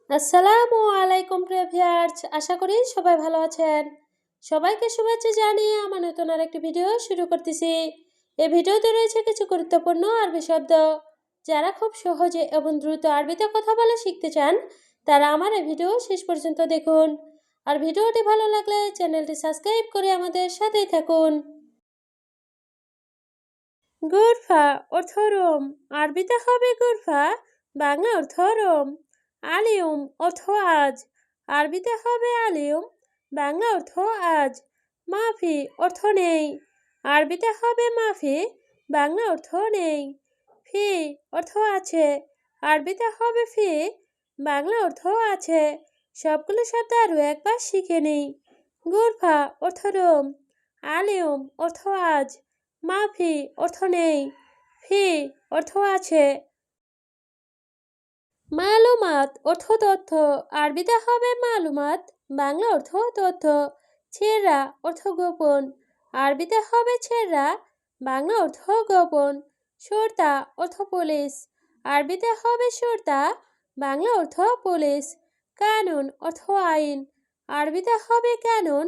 আসসালামু আলাইকুম প্রিয় ভিউয়ার্স, আশা করি সবাই ভালো আছেন। সবাইকে শুভেচ্ছা জানিয়ে আমার নতুন আরেকটি ভিডিও শুরু করতেছি। এই ভিডিওতে রয়েছে কিছু গুরুত্বপূর্ণ আরবি শব্দ। যারা খুব সহজে এবং দ্রুত আরবিতে কথা বলা শিখতে চান, তারা আমার এই ভিডিও শেষ পর্যন্ত দেখুন। আর ভিডিওটি ভালো লাগলে চ্যানেলটি সাবস্ক্রাইব করে আমাদের সাথেই থাকুন। গুরফা অর্থ রুম, আরবিতে হবে গুরফা, বাংলা অর্থ রুম। আলিয়ুম অর্থ আজ, আরবিতে হবে আলিয়ুম, বাংলা অর্থ আজ। মাফি অর্থ নেই, আরবিতে হবে মাফি, বাংলা অর্থ নেই। ফি অর্থ আছে, আরবিতে হবে ফি, বাংলা অর্থ আছে। সবগুলো শব্দ আরও একবার শিখে নিই। গুরফা অর্থ রুম, আলিয়ুম অর্থ আজ, মাফি অর্থ নেই, ফি অর্থ আছে। মালুমাত অর্থ তথ্য, আরবিতে হবে মালুমাত, বাংলা অর্থ তথ্য। ছেঁড়া অর্থ গোপন, আরবিতে হবে ছেঁড়া, বাংলা অর্থ গোপন। শর্তা অর্থ পুলিশ, আরবিতে হবে শর্তা, বাংলা অর্থ পুলিশ। কানুন অর্থ আইন, আরবিতে হবে কানুন,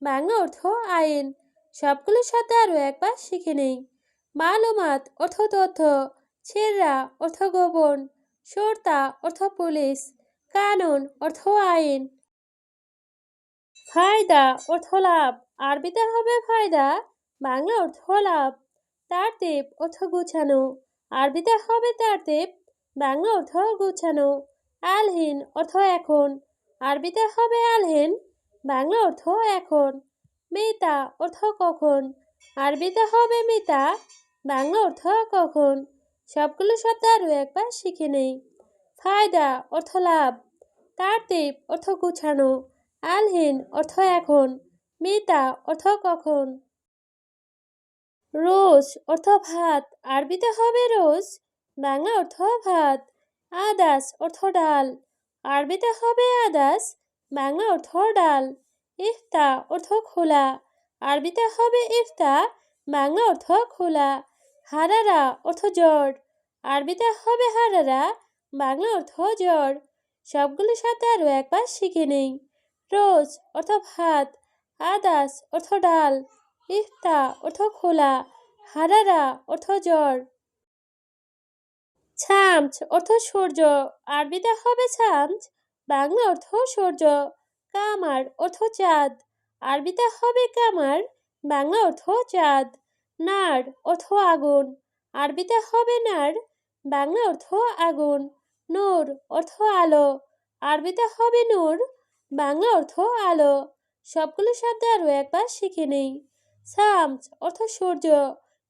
বাংলা অর্থ আইন। সবগুলো শব্দ আরও একবার শিখে নেই। মালুমাত অর্থ তথ্য, ছেঁড়া অর্থ গোপন, শর্তা অর্থ পুলিশ, কানুন অর্থ আইন। ফায়দা অর্থ লাভ, আরবিতে হবে ফায়দা, বাংলা অর্থ লাভ। তারতিব অর্থ গুছানো, আরবিতে হবে তারতিব, বাংলা অর্থ গুছানো। আলহিন অর্থ এখন, আরবিতে হবে আলহিন, বাংলা অর্থ এখন। মিতা অর্থ কখন, আরবিতে হবে মিতা, বাংলা অর্থ কখন। সবগুলো শব্দ আরও একবার শিখে নেই। ফায়দা অর্থ লাভ, তারতিব অর্থ গুছানো, আলহিন অর্থ এখন, মিতা অর্থ কখন। রোজ অর্থ ভাত, আরবিতে হবে রোজ, বাংলা অর্থ ভাত। আদাস অর্থ ডাল, আরবিতে হবে আদাস, বাংলা অর্থ ডাল। ইফতা অর্থ খোলা, আরবিতে হবে ইফতা, বাংলা অর্থ খোলা। হারারা অর্থ জ্বর, আরবিতে হবে হারারা, বাংলা অর্থ জ্বর। সবগুলো শব্দ আরও একবার শিখে নেই। রোজ অর্থ ভাত, আদাস অর্থ ডাল, ইফতা অর্থ খোলা, হারারা অর্থ জ্বর। ছামচ অর্থ সূর্য, আরবিতে হবে ছামচ, বাংলা অর্থ সূর্য। কামার অর্থ চাঁদ, আরবিতে হবে কামার, বাংলা অর্থ চাঁদ। নার অর্থ আগুন, আরবিতে হবে নার, বাংলা অর্থ আগুন। নূর অর্থ আলো, আরবিতে হবে নূর, বাংলা অর্থ আলো। সবগুলো শব্দ আরও একবার শিখে নেই। শামস অর্থ সূর্য,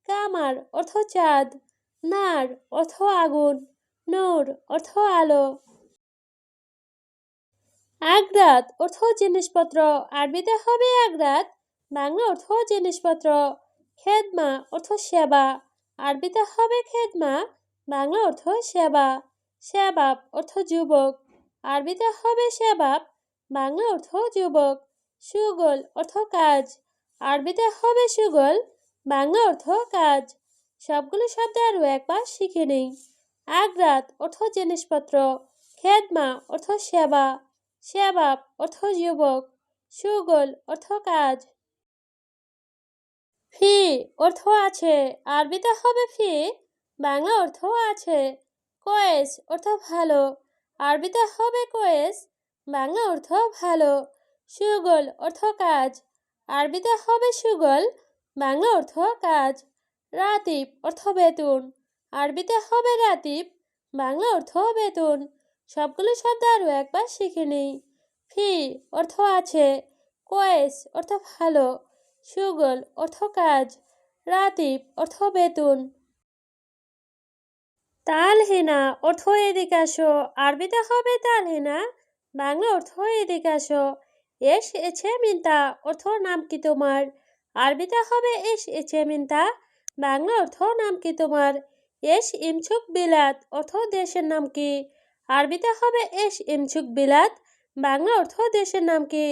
কামার অর্থ চাঁদ, নার অর্থ আগুন, নূর অর্থ আলো। আগ্রাত অর্থ জিনিসপত্র, আরবিতে হবে আগ্রাত, বাংলা অর্থ জিনিসপত্র। খেদমা অর্থ সেবা, আরবিতে হবে খেদমা, বাংলা অর্থ সেবা। শেবাব অর্থ যুবক, আরবিতে হবে শেবাব, বাংলা অর্থ যুবক। সুগল অর্থ কাজ, আরবিতে হবে সুগল, বাংলা অর্থ কাজ। সবগুলো শব্দ আরও একবার শিখে নেই। আগ্রাত অর্থ জিনিসপত্র, খেদমা অর্থ সেবা, শেবাব অর্থ যুবক, সুগল অর্থ কাজ। ফি অর্থ আছে, আরবিতে হবে ফি, বাংলা অর্থ আছে। কয়েস অর্থ ভালো, আরবিতে হবে কয়েস, বাংলা অর্থ ভালো। সুগল অর্থ কাজ, আরবিতে হবে সুগল, বাংলা অর্থ কাজ। রাতিব অর্থ বেতন, আরবিতে হবে রাতিব, বাংলা অর্থ বেতন। সবগুলো শব্দ আরও একবার শিখে নেই। ফি অর্থ আছে, কয়েস অর্থ ভালো, সুগল অর্থ কাজ, রাতিব অর্থ বেতন। তালহেনা অর্থ এদিকে আসো, আরবিতে হবে তালহেনা, বাংলা অর্থ এদিকে আসো। এস এছে মিন্তা অর্থ নাম কি তোমার, আরবিতে হবে এস এছে মিন্তা, বাংলা অর্থ নাম কি তোমার। এস ইমছুক বিলাত অর্থ দেশের নাম কি, আরবিতে হবে এস ইমছুক বিলাত, বাংলা অর্থ দেশের নাম কি।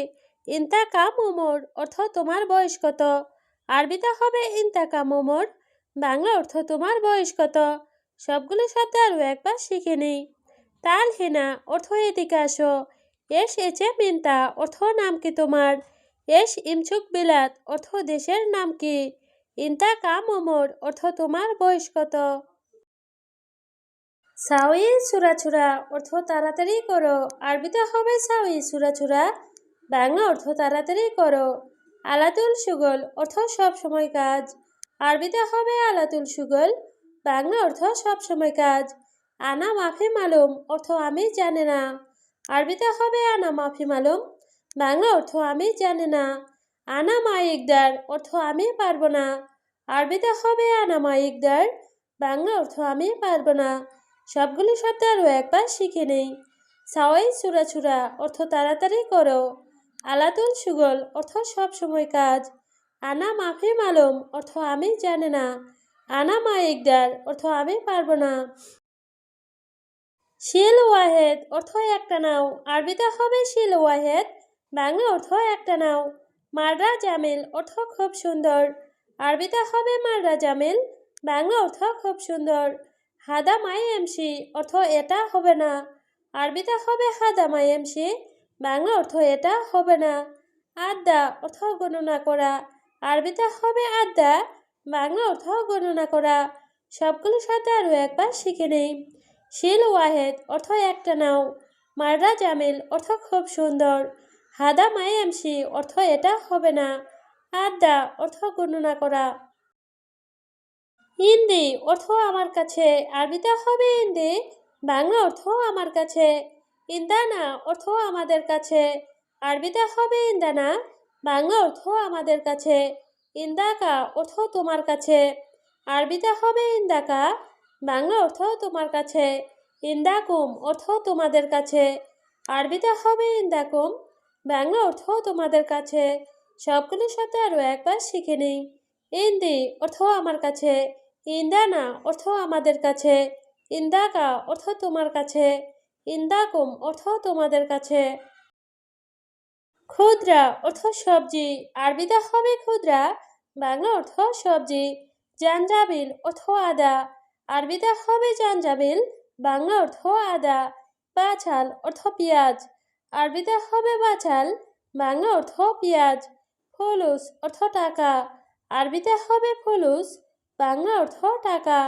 ইন্তা কাম ওমর অর্থ তোমার বয়স কত, আরবিতে হবে ইন্তা কাম ওমর, বাংলা অর্থ তোমার বয়স কত। সবগুলো শব্দ আরও একবার শিখে নেই। তাল হেনা অর্থ এদিকে আসো। এস এচে মিন্তা অর্থ নাম কি তোমার। এস ইমচুক বিলাত অর্থ দেশের নাম কি। ইন্তা কাম ওমর অর্থ তোমার বয়স কত। সাউই চূড়াছুড়া অর্থ তাড়াতাড়ি করো। আরবিতে হবে সাউই চূড়াছুড়া, বাংলা অর্থ তাড়াতাড়ি করো। আলাতুল সুগল অর্থ সব সময় কাজ। আরবিতে হবে আলাতুল সুগল, বাংলা অর্থ সব সময় কাজ। আনা মাফি মালুম অর্থ আমি জানি না। আরবিতে হবে আনা মাফি মালুম, বাংলা অর্থ আমি জানি না। আনা মা ইকদার অর্থ আমি পারবো না। আরবিতে হবে আনা মা ইকদার, বাংলা অর্থ আমি পারবো না। সবগুলো শব্দ আরও একবার শিখে নেই। সাওয়াই চূড়াছুড়া অর্থ তাড়াতাড়ি করো। আলাতুল সুগল অর্থ সব সময় কাজ। আনা মাফি মালুম অর্থ আমি জানি না। আনা মা ইকদার অর্থ আমি পারবো না। শিল ওয়াহেদ অর্থ একটা নাও। আরবিতে হবে শিল ওয়াহেদ, বাংলা অর্থ একটা নাও। মাররা জামিল অর্থ খুব সুন্দর। আরবিতে হবে মাররা জামিল, বাংলা অর্থ খুব সুন্দর। হাদা মাই এমসি অর্থ এটা হবে না। আরবিতে হবে হাদা মাই এমসি, বাংলা অর্থ এটা হবে না। আদ্দা অর্থ গণনা করা। আরবিতে হবে আদ্দা, বাংলা অর্থ গণনা করা। সবগুলো সাথে আরও একবার শিখে নেই। শিল ওয়াহেদ অর্থ একটা নাও। মাররা জামিল অর্থ খুব সুন্দর। হাদা মাই এমসি অর্থ এটা হবে না। আদ্দা অর্থ গণনা করা। ইন্দি অর্থ আমার কাছে। আরবিতে হবে ইন্দি, বাংলা অর্থ আমার কাছে। ইন্দানা অর্থ আমাদের কাছে। আরবিতে হবে ইন্দানা, বাংলা অর্থ আমাদের কাছে। ইন্দাকা অর্থ তোমার কাছে। আরবিতে হবে ইন্দাকা, বাংলা অর্থ তোমার কাছে। ইন্দাকুম অর্থ তোমাদের কাছে। আরবিতে হবে ইন্দাকুম, বাংলা অর্থ তোমাদের কাছে। সবগুলোর সাথে আরও একবার শিখে নেই। ইন্দি অর্থ আমার কাছে। ইন্দানা অর্থ আমাদের কাছে। ইন্দাকা অর্থ তোমার কাছে। ইন্দাকুম অর্থ তোমাদের কাছে। ক্ষুদ্রা অর্থ সবজি। আরবিতে হবে ক্ষুদ্রা, বাংলা অর্থ সবজি। জাঞ্জাবিল অর্থ আদা। আরবিতে হবে জাঞ্জাবিল, বাংলা অর্থ আদা। বাছাল অর্থ পেঁয়াজ। আরবিতে হবে বাছাল, বাংলা অর্থ পেঁয়াজ। ফুলুস অর্থ টাকা। আরবিতে হবে ফুলুস, বাংলা অর্থ টাকা।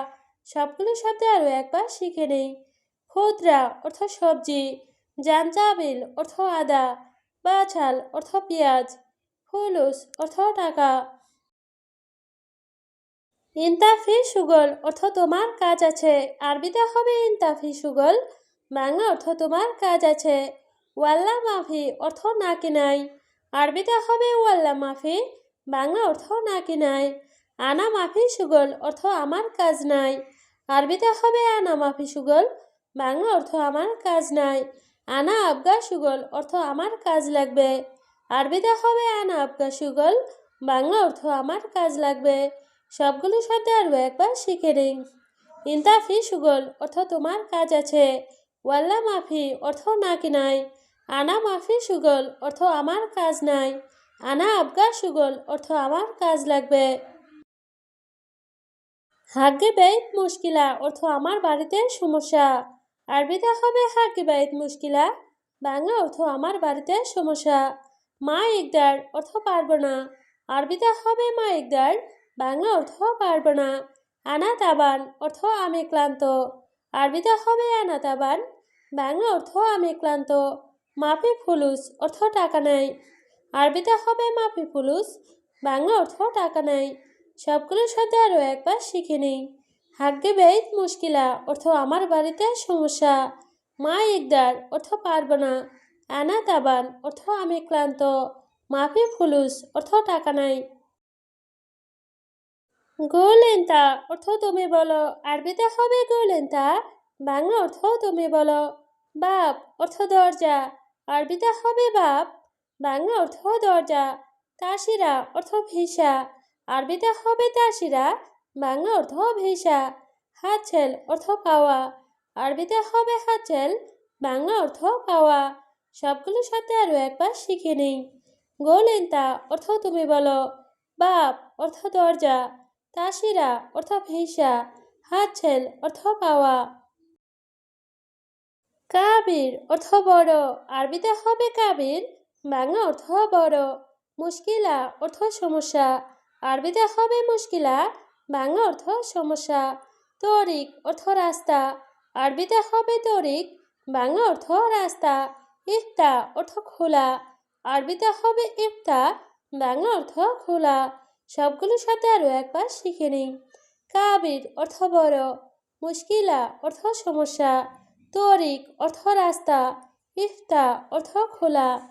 সবগুলো শব্দে আরও একবার শিখে নেই। ক্ষুদ্রা অর্থ সবজি, জাঞ্জাবিল অর্থ আদা, বাছাল অর্থ পেঁয়াজ, ফুলুস অর্থ টাকা। ইনতাফি সুগল অর্থ তোমার কাজ আছে। আরবিতে হবে ইনতাফি সুগল, বাংলা অর্থ তোমার কাজ আছে। ওয়াল্লা মাফি অর্থ নাকি নাই। আরবিতে হবে ওয়াল্লা মাফি, বাংলা অর্থ নাকি নাই। আনা মাফি সুগল অর্থ আমার কাজ নাই। আরবিতে হবে আনা মাফি সুগল, বাংলা অর্থ আমার কাজ নাই। আনা আবগা সুগল অর্থ আমার কাজ লাগবে। আরবিতে হবে আনা আবগা সুগল, বাংলা অর্থ আমার কাজ লাগবে। সবগুলো শব্দ আরও একবার শিখে নিন। ইনতাফি সুগল অর্থ তোমার কাজ আছে। ওয়াল্লা মাফি অর্থ নাকি নাই। আনা মাফি সুগল অর্থ আমার কাজ নাই। আনা আবগা সুগল অর্থ আমার কাজ লাগবে। হাগ্গে বাইত মুশকিলা অর্থ আমার বাড়িতে সমস্যা। আরবিতে হবে হাগ্গে বাইত মুশকিলা, বাংলা অর্থ আমার বাড়িতে সমস্যা। মা ইকদার অর্থ পারবো না। আরবিতে হবে মা ইকদার, বাংলা অর্থ পারবো না। আনা তাবান অর্থ আমি ক্লান্ত। আরবিতে হবে আনা তাবান, বাংলা অর্থ আমি ক্লান্ত। মাফি ফুলুস অর্থ টাকা নাই। আরবিতে হবে মাফি ফুলুস, বাংলা অর্থ টাকা নাই। সবগুলোর সাথে আরও একবার শিখে নিই। হাগ্গে বাইত মুশকিলা অর্থ আমার বাড়িতে সমস্যা। মা ইকদার অর্থ পারবো না। আনা তাবান অর্থ আমি ক্লান্ত। মাফি ফুলুস অর্থ টাকা নাই। গোলেন্তা অর্থ তুমি বলো। আরবিতে হবে গোলেন্তা, বাংলা অর্থ তুমি বলো। বাপ অর্থ দরজা। আরবিতে হবে বাপ, বাংলা অর্থ দরজা। তাসিরা অর্থ ভিসা। আরবিতে হবে তাসিরা, বাংলা অর্থ ভিসা। হাতছেল অর্থ পাওয়া। আরবিতে হবে হাতছেল, বাংলা অর্থ পাওয়া। সবগুলোর সাথে আরও একবার শিখে নিই। গোলেন্তা অর্থ তুমি বলো। বাপ অর্থ দরজা। তাসিরা অর্থ ভিসা। হাতছেল অর্থ পাওয়া। কাবির অর্থ বড়, আরবিতে হবে কাবির, বাংলা অর্থ বড়। মুশকিলা অর্থ সমস্যা, আরবিতে হবে মুশকিলা, বাংলা অর্থ সমস্যা। তরিক অর্থ রাস্তা, আরবিতে হবে তরিক, বাংলা অর্থ রাস্তা। ইফতা অর্থ খোলা, আরবিতে হবে ইফতা, বাংলা অর্থ খোলা। সবগুলোর সাথে আরও একবার শিখে নিই। কাবির অর্থ বড়, মুশকিলা অর্থ সমস্যা, তরিক অর্থ রাস্তা, ইফতা অর্থ খোলা।